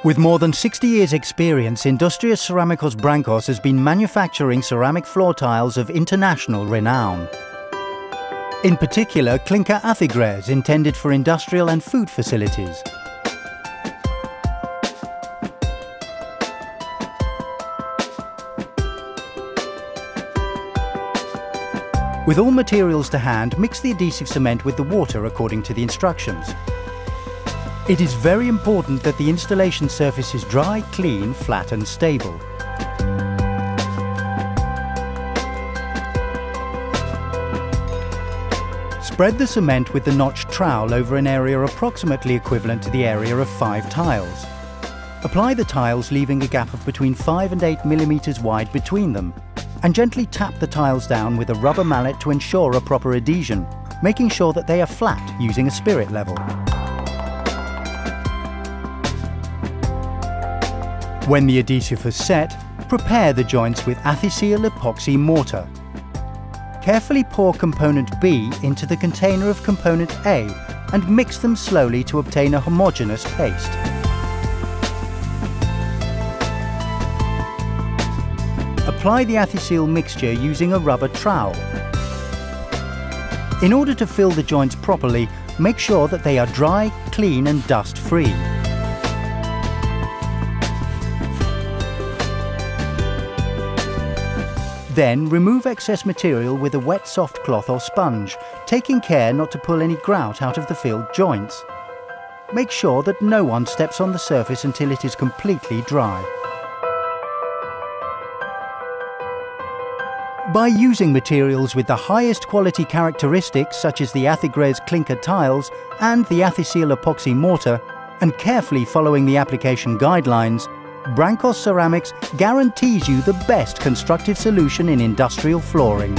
With more than 60 years' experience, Industrias Ceramicos Brancos has been manufacturing ceramic floor tiles of international renown. In particular, clinker athigres intended for industrial and food facilities. With all materials to hand, mix the adhesive cement with the water according to the instructions. It is very important that the installation surface is dry, clean, flat and stable. Spread the cement with the notched trowel over an area approximately equivalent to the area of 5 tiles. Apply the tiles leaving a gap of between 5 and 8 mm wide between them, and gently tap the tiles down with a rubber mallet to ensure a proper adhesion, making sure that they are flat using a spirit level. When the adhesive is set, prepare the joints with Athicel epoxy mortar. Carefully pour component B into the container of component A and mix them slowly to obtain a homogeneous paste. Apply the Athicel mixture using a rubber trowel. In order to fill the joints properly, make sure that they are dry, clean and dust-free. Then remove excess material with a wet soft cloth or sponge, taking care not to pull any grout out of the filled joints. Make sure that no one steps on the surface until it is completely dry. By using materials with the highest quality characteristics such as the Athigres clinker tiles and the Athicel epoxy mortar, and carefully following the application guidelines, Brancos Ceramics guarantees you the best constructive solution in industrial flooring.